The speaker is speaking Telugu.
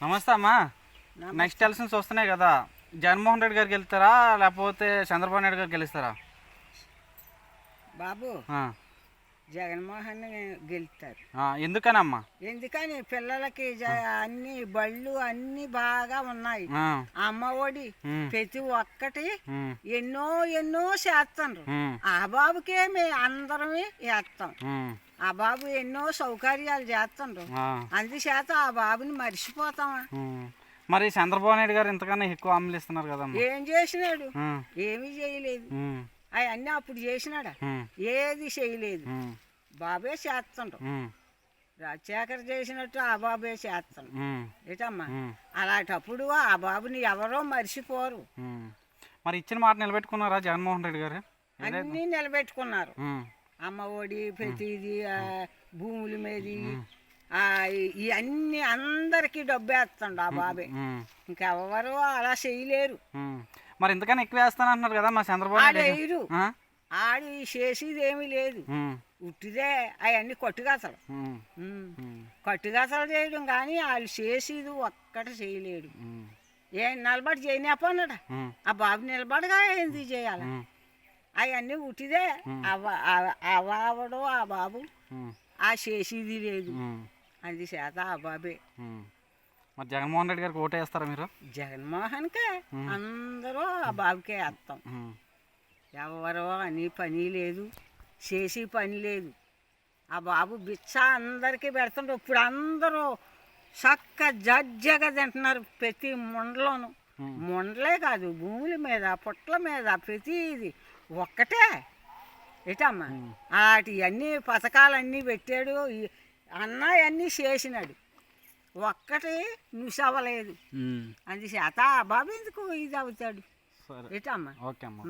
నమస్తే అమ్మా. నెక్స్ట్ ఎలక్షన్స్ వస్తున్నాయి కదా, జగన్మోహన్ రెడ్డి గారికి వెళ్తారా లేకపోతే చంద్రబాబు నాయుడు గారికి గెలుస్తారా? బాబు జగన్మోహన్ గెలుస్తారు. ఎందుకనమ్మా? ఎందుకని పిల్లలకి అన్ని బళ్ళు అన్ని బాగా ఉన్నాయి. అమ్మ ఒడి ప్రతి ఒక్కటి ఎన్నో ఎన్నో చేస్తాండ్రు. ఆ బాబుకే మేము అందరమే వేస్తాం. ఆ బాబు ఎన్నో సౌకర్యాలు చేస్తుండ్రు, అందుచేత ఆ బాబుని మర్చిపోతామా? మరి చంద్రబాబు నాయుడు గారు ఇంతకన్నా ఎక్కువ హామీలు ఇస్తున్నారు కదా. ఏం చేసినాడు? ఏమీ చేయలేదు. అవన్నీ అప్పుడు చేసినాడా? ఏది చేయలేదు. బాబే చేస్తుండ్రు. రాజశేఖర్ చేసినట్టు ఆ బాబే చేస్తాడు. ఏటమ్మా, అలాంటప్పుడు ఆ బాబుని ఎవరో మర్చిపోరు. మరి ఇచ్చిన మాట నిలబెట్టుకున్నారా జగన్మోహన్ రెడ్డి గారు? అన్నీ నిలబెట్టుకున్నారు. అమ్మ ఒడి ప్రతిది, భూముల మీద ఇవన్నీ అందరికి డబ్బు వేస్తాడు ఆ బాబే. ఇంకెవరు అలా చేయలేరు. మరి ఇంతకన్నా ఎక్కువ వేస్తాను అంటున్నారు కదా మా చంద్రబాబు నాయుడు. ఆడు చేసేది ఏమీ లేదు, ఉట్టిదే అవన్నీ కట్టుగాసలు చేయడం కానీ వాళ్ళు చేసేది ఒక్కటి చేయలేడు. ఏం నిలబడి చేయలేపన్నాడా? ఆ బాబు నిలబడగా ఏంది చేయాలి? అవన్నీ ఉట్టిదే. అవ్వడు ఆ బాబు ఆ చేసేది లేదు, అందుచేత ఆ బాబే. మరి జగన్మోహన్ రెడ్డి గారికి ఓటేస్తారా మీరు? జగన్మోహన్కే అందరూ ఆ బాబుకే వేస్తాం. ఎవరో అని పని లేదు, చేసి పని లేదు. ఆ బాబు బిచ్చ అందరికీ పెడుతుండ్రు. ఇప్పుడు అందరూ చక్క జజ్జగా తింటున్నారు ప్రతి ముండలోను. ముండలే కాదు, భూముల మీద పుట్ల మీద ప్రతిది ఒక్కటే. ఏటమ్మా, వాటివన్నీ పథకాలన్నీ పెట్టాడు, అన్నీ చేసినాడు, ఒక్కటి నువ్వు అవ్వలేదు. అందుచేత ఆ బాబు ఎందుకు ఇది అవుతాడు? ఏటమ్మా? ఓకే అమ్మా.